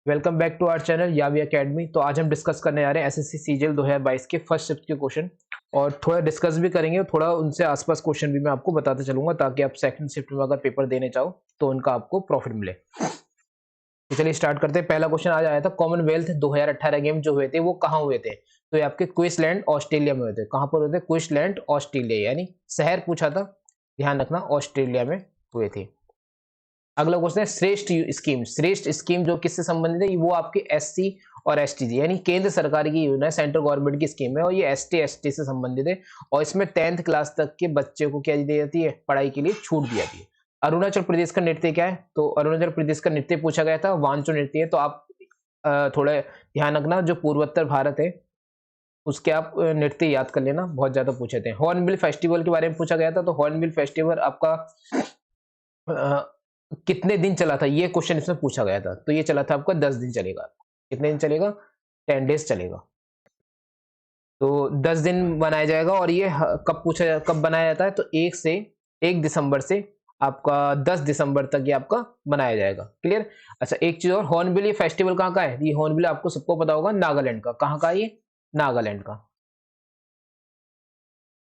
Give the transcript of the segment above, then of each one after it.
Welcome back to our channel Yavi Academy. तो आज हम डिस्कस करने जा रहे हैं एसएससी सीजीएल 2022 के फर्स्ट शिफ्ट के क्वेश्चन और थोड़ा डिस्कस भी करेंगे और थोड़ा उनसे आसपास क्वेश्चन भी मैं आपको बताते चलूंगा ताकि आप सेकंड शिफ्ट में अगर पेपर देने चाहो तो उनका आपको प्रॉफिट मिले। तो चलिए स्टार्ट करते हैं। पहला क्वेश्चन आज आया था, कॉमनवेल्थ 2018 गेम जो हुए थे वो कहाँ हुए थे? तो ये आपके क्वींसलैंड ऑस्ट्रेलिया में हुए थे। कहाँ पर हुए थे? क्वींसलैंड ऑस्ट्रेलिया, यानी शहर पूछा था, ध्यान रखना ऑस्ट्रेलिया में हुए थे। अगला क्वेश्चन है श्रेष्ठ स्कीम। श्रेष्ठ स्कीम जो किससे संबंधित है? वो आपके एससी और एसटी यानी केंद्र सरकार की योजना है, सेंट्रल गवर्नमेंट की स्कीम है और ये एसटी एसटी से संबंधित है और इसमें 10th क्लास तक के बच्चे को क्या दी जाती है? पढ़ाई के लिए छूट दी जाती है। अरुणाचल प्रदेश का नृत्य क्या है? तो अरुणाचल प्रदेश का नृत्य पूछा गया था, वांचो नृत्य है। तो आप थोड़ा ध्यान रखना, जो पूर्वोत्तर भारत है उसके आप नृत्य याद कर लेना, बहुत ज्यादा पूछे थे। हॉर्नबिल फेस्टिवल के बारे में पूछा गया था, तो हॉर्नबिल फेस्टिवल आपका कितने दिन चला था? ये क्वेश्चन इसमें पूछा गया था। तो ये चला था आपका 10 दिन चलेगा। कितने दिन चलेगा? 10 डेज चलेगा। तो 10 दिन बनाया जाएगा और ये कब बनाया जाता है? तो 1 दिसंबर से आपका 10 दिसंबर तक ये आपका बनाया जाएगा। क्लियर? अच्छा, एक चीज और, हॉर्नबिल ये फेस्टिवल कहाँ का है? ये हॉर्नबिल आपको सबको पता होगा, नागालैंड का। कहाँ का है ये? नागालैंड का।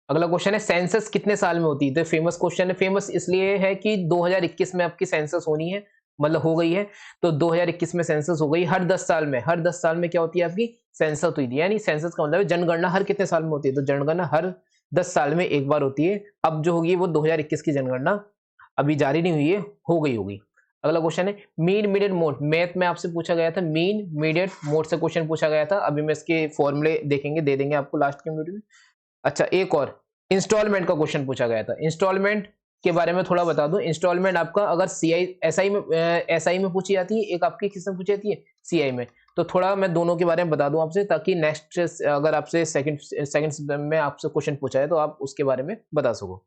अगला क्वेश्चन है सेंसस कितने साल में होती है? तो फेमस क्वेश्चन है। फेमस इसलिए है कि 2021 में आपकी सेंसस होनी है, मतलब हो गई है। तो 2021 में सेंसस हो गई। हर 10 साल में, हर 10 साल में क्या होती है आपकी? सेंसस हुई थी। यानी सेंसस का मतलब है जनगणना हर कितने साल में होती है? तो जनगणना हर 10 साल में एक बार होती है। अब जो होगी वो 2021 की जनगणना अभी जारी नहीं हुई है, हो गई होगी। अगला क्वेश्चन है मीन मीडियट मोड। मैथ में आपसे पूछा गया था, मीन मीडियट मोड से क्वेश्चन पूछा गया था। अभी मैं इसके फॉर्मूले देखेंगे, दे देंगे आपको लास्ट के वीडियो में। अच्छा, एक और इंस्टॉलमेंट का क्वेश्चन पूछा गया था। इंस्टॉलमेंट के बारे में थोड़ा बता दूं। इंस्टॉलमेंट आपका अगर सीआई एसआई में पूछी जाती है, एक आपकी किस में पूछी जाती है? सीआई में। तो थोड़ा मैं दोनों के बारे में बता दूं आपसे, ताकि नेक्स्ट अगर आपसे सेकंड में आपसे क्वेश्चन पूछा है तो आप उसके बारे में बता सको।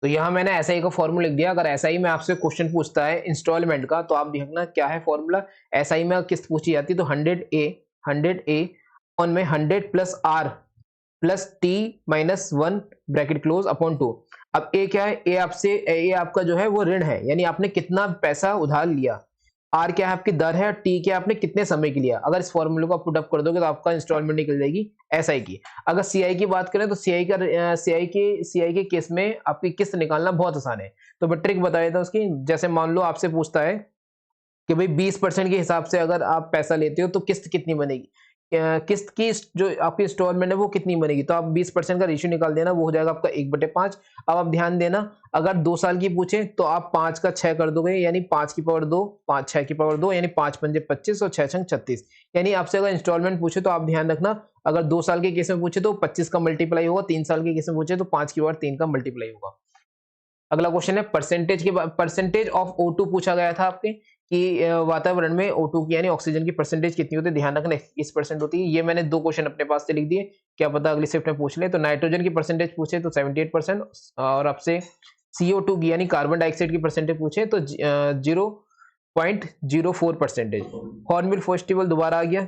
तो यहाँ मैंने एसआई का फॉर्मूला लिख दिया। अगर एसआई में आपसे क्वेश्चन पूछता है इंस्टॉलमेंट का, तो आप देखना क्या है फॉर्मूला। एसआई में किस्त पूछी जाती है तो 100 ए ऑन में 100 plus R plus T minus 1 bracket close upon 2। अब ए क्या है? ए आपका जो है वो ऋण है, यानी आपने कितना पैसा उधार लिया। आर क्या है? आपकी दर है। टी क्या है? आपने कितने समय के लिया। अगर इस फॉर्मूले को आप पुट अप कर दोगे तो आपका इंस्टॉलमेंट निकल जाएगी एसआई की। अगर सीआई की बात करें तो सीआई के केस में आपकी किस्त निकालना बहुत आसान है। तो मैं ट्रिक बता देता हूं उसकी। जैसे मान लो आपसे पूछता है कि भाई 20% के हिसाब से अगर आप पैसा लेते हो तो किस्त कितनी बनेगी? किस्त की जो आपकी इंस्टॉलमेंट है वो कितनी बनेगी? तो आप 20% का रेशियो निकाल देना, वो हो जाएगा आपका 1/5। अब आप ध्यान देना, अगर 2 साल की पूछे तो आप 5 का 6 कर दोगे, यानी 5 की पावर 2, 5 6 की पावर 2, यानी 5 पंजे 25 और 6 छंग 36। यानी आपसे अगर इंस्टॉलमेंट पूछे तो आप ध्यान रखना, अगर 2 साल के केस में पूछे तो 25 का मल्टीप्लाई होगा, 3 साल के केस में पूछे तो 5 की पावर 3 का मल्टीप्लाई होगा। अगला क्वेश्चन है परसेंटेज ऑफ O2 पूछा गया था आपके, कि वातावरण में O2 की यानी ऑक्सीजन की परसेंटेज कितनी होती है? ध्यान रखना 21% होती है। ये मैंने 2 क्वेश्चन अपने पास से लिख दिए, क्या पता अगली शिफ्ट में पूछ ले। तो नाइट्रोजन की परसेंटेज पूछे तो 78%, और आपसे CO2 की यानी कार्बन डाइऑक्साइड की परसेंटेज पूछे तो 0.04%। हॉर्नबिल फेस्टिवल दोबारा आ गया।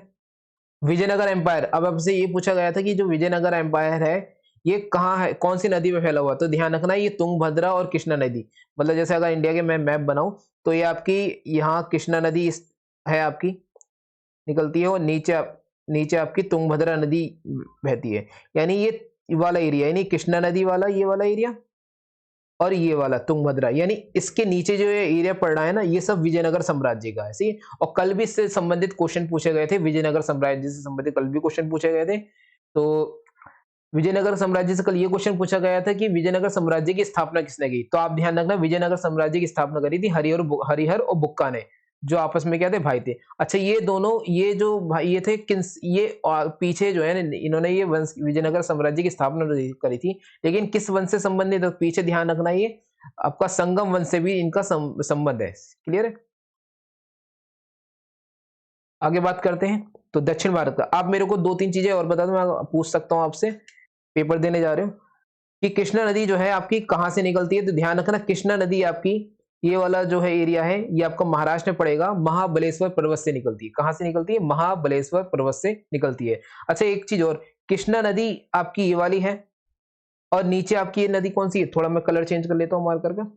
विजयनगर एम्पायर, अब आपसे ये पूछा गया था कि जो विजयनगर एम्पायर है ये कहाँ है, कौन सी नदी में फैला हुआ? तो ध्यान रखना ये तुंगभद्रा और कृष्णा नदी, मतलब जैसे अगर इंडिया के मैं मैप बनाऊं तो ये आपकी यहाँ कृष्णा नदी है आपकी, निकलती है, और नीचे आपकी तुंगभद्रा नदी बहती है। यानी ये वाला एरिया, यानी कृष्णा नदी वाला ये वाला एरिया और ये वाला तुंगभद्रा, यानी इसके नीचे जो ये एरिया पड़ रहा है ना, ये सब विजयनगर साम्राज्य का है। सही है? और कल भी इससे संबंधित क्वेश्चन पूछे गए थे, विजयनगर साम्राज्य से संबंधित कल भी क्वेश्चन पूछे गए थे। तो विजयनगर साम्राज्य से कल ये क्वेश्चन पूछा गया था कि विजयनगर साम्राज्य की स्थापना किसने की? तो आप ध्यान रखना, विजयनगर साम्राज्य की स्थापना करी थी हरिहर और बुक्का ने, जो आपस में क्या थे? भाई थे। अच्छा, ये दोनों, ये जो भाई ये थे ये पीछे जो है ना, इन्होंने ये वंश विजयनगर साम्राज्य की स्थापना करी थी, लेकिन किस वंश से संबंधित है? पीछे ध्यान रखना, ये आपका संगम वंश से भी इनका संबंध है। क्लियर है? आगे बात करते हैं। तो दक्षिण भारत का, आप मेरे को 2-3 चीजें और बता दो, मैं पूछ सकता हूँ आपसे, पेपर देने जा रहे हो, कि कृष्णा नदी जो है आपकी कहाँ से निकलती है? तो ध्यान रखना, कृष्णा नदी आपकी ये वाला जो है एरिया है, ये आपका महाराष्ट्र में पड़ेगा, महाबलेश्वर पर्वत से निकलती है। कहाँ से निकलती है? महाबलेश्वर पर्वत से निकलती है। अच्छा, एक चीज और, कृष्णा नदी आपकी ये वाली है, और नीचे आपकी ये नदी कौन सी है? थोड़ा मैं कलर चेंज कर लेता हूँ मार्कर का।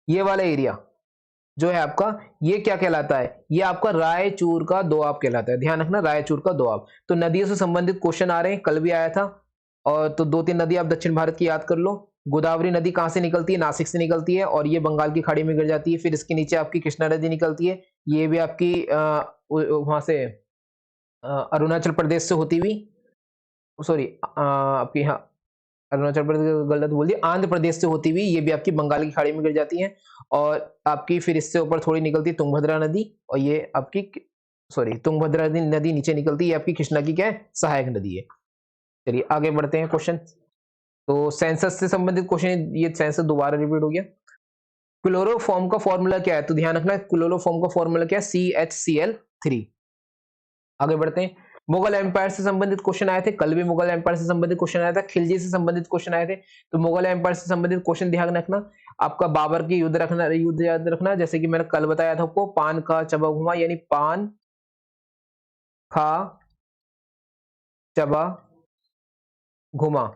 ये वाला एरिया जो है आपका, ये क्या कहलाता है, ये आपका रायचूर का दोआब कहलाता है। ध्यान रखना, रायचूर का दोआब। तो नदियों से संबंधित क्वेश्चन आ रहे हैं, कल भी आया था। और तो 2-3 नदी आप दक्षिण भारत की याद कर लो। गोदावरी नदी कहाँ से निकलती है, नासिक से निकलती है और ये बंगाल की खाड़ी में गिर जाती है। फिर इसके नीचे आपकी कृष्णा नदी निकलती है, ये भी आपकी वहां से अरुणाचल प्रदेश से होती हुई, सॉरी आपकी यहाँ अरुणाचल प्रदेश, गलत बोल दिया, आंध्र प्रदेश से होती हुई ये भी आपकी बंगाल की खाड़ी में गिर जाती है। और आपकी फिर इससे ऊपर थोड़ी निकलती है तुंगभद्रा नदी, और ये आपकी, सॉरी, तुंगभद्रा नदी नीचे निकलती है, ये आपकी कृष्णा की क्या है, सहायक नदी है। चलिए आगे बढ़ते हैं क्वेश्चन। तो सेंसस से संबंधित क्वेश्चन, ये सेंसस दोबारा रिपीट हो गया। क्लोरोफॉर्म का फॉर्मूला क्या है, तो ध्यान रखना क्लोरोफॉर्म का फॉर्मूला क्या है, CHCl3। आगे बढ़ते हैं। मुगल एम्पायर से संबंधित क्वेश्चन आए थे, कल भी मुगल एम्पायर से संबंधित क्वेश्चन आया था, खिलजी से संबंधित क्वेश्चन आए थे। तो मुगल एम्पायर से संबंधित क्वेश्चन ध्यान रखना, आपका बाबर की युद्ध रखना, युद्ध याद रखना, जैसे कि मैंने कल बताया था आपको, पान खा चबा घुमा, यानी पान खा चबा घुमा,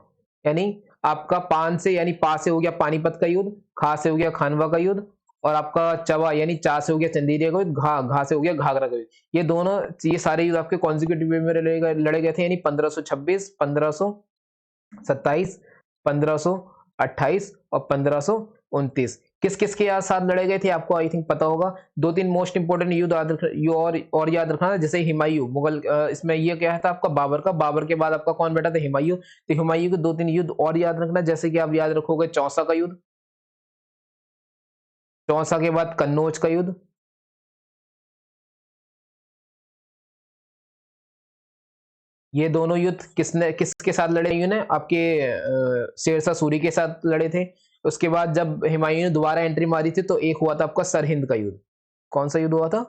यानी आपका पान से यानी पा से हो गया पानीपत का युद्ध, खा से हो गया खानवा का युद्ध, और आपका चवा यानी चा से हो गया चंदेरिया का युद्ध, घा से हो गया घाघरा का युद्ध। ये दोनों, ये सारे युद्ध आपके कॉन्जिक्यूटिव वे में लड़े गए थे, यानी 1526, 1527, 1528 और 1529। किस किस के साथ लड़े गए थे आपको आई थिंक पता होगा। 2-3 मोस्ट इंपोर्टेंट युद्ध और याद रखना, जैसे हुमायूं मुगल, इसमें ये क्या था आपका बाबर का, बाबर के बाद आपका कौन बैठा था, हुमायूं। तो हुमायूं के 2-3 युद्ध और याद रखना, जैसे कि आप याद रखोगे चौसा का युद्ध, चौसा के बाद कन्नौज का युद्ध, ये दोनों युद्ध किसके साथ लड़े, हुमायूं ने आपके शेरशाह सूरी के साथ लड़े थे। उसके बाद जब हुमायूं ने दोबारा एंट्री मारी थी तो एक हुआ था आपका सरहिंद का युद्ध। कौन सा युद्ध हुआ था,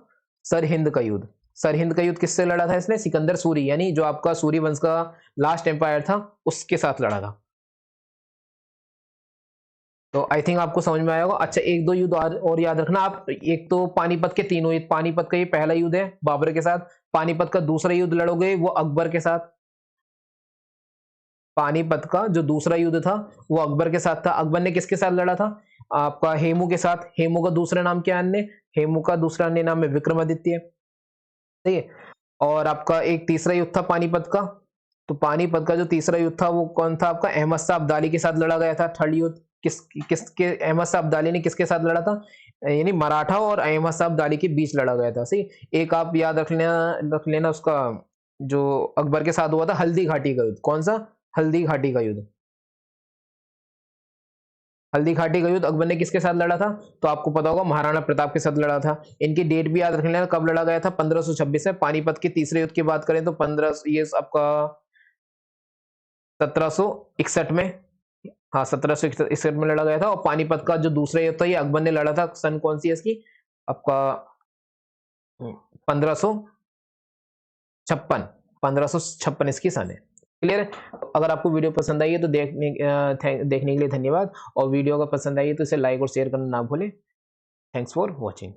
सरहिंद का युद्ध। सरहिंद का युद्ध किससे लड़ा था इसने, सिकंदर सूरी, यानी जो आपका सूरी वंश का लास्ट एम्पायर था उसके साथ लड़ा था। तो आई थिंक आपको समझ में आया होगा। अच्छा, 1-2 युद्ध और याद रखना आप। एक तो पानीपत के तीनों युद्ध, पानीपत का ये पहला युद्ध है बाबर के साथ, पानीपत का दूसरा युद्ध लड़ोगे वो अकबर के साथ, पानीपत का जो दूसरा युद्ध था वो अकबर के साथ था। अकबर ने किसके साथ लड़ा था, आपका हेमू के साथ। हेमू का दूसरा नाम क्या है अन्य, हेमू का दूसरा अन्य नाम है विक्रमादित्य, ठीक है। और आपका एक तीसरा युद्ध था पानीपत का, तो पानीपत का जो तीसरा युद्ध था वो कौन था आपका, अहमद शाह अब्दाली के साथ लड़ा गया था। थर्ड युद्ध किसके, अहमद शाह अब्दाली ने किसके साथ लड़ा था, यानी मराठा और अहमद शाह अब्दाली के बीच लड़ा गया था। सही, एक आप याद रख लेना उसका, जो अकबर के साथ हुआ था हल्दी घाटी का युद्ध। कौन सा, हल्दी घाटी का युद्ध। हल्दी घाटी का युद्ध अकबर ने किसके साथ लड़ा था, तो आपको पता होगा महाराणा प्रताप के साथ लड़ा था। इनकी डेट भी याद रख लेना कब लड़ा गया था, 1526 में। पानीपत के तीसरे युद्ध की बात करें तो 15, ये आपका 1761 में, हाँ 1761 में लड़ा गया था। और पानीपत का जो दूसरा युद्ध था ये अकबर ने लड़ा था, सन कौन सी है इसकी, आपका 1556, 1556 इसकी सन है। क्लियर है। अगर आपको वीडियो पसंद आई है तो देखने के लिए धन्यवाद, और वीडियो अगर पसंद आई है तो इसे लाइक और शेयर करना ना भूलें। Thanks for watching.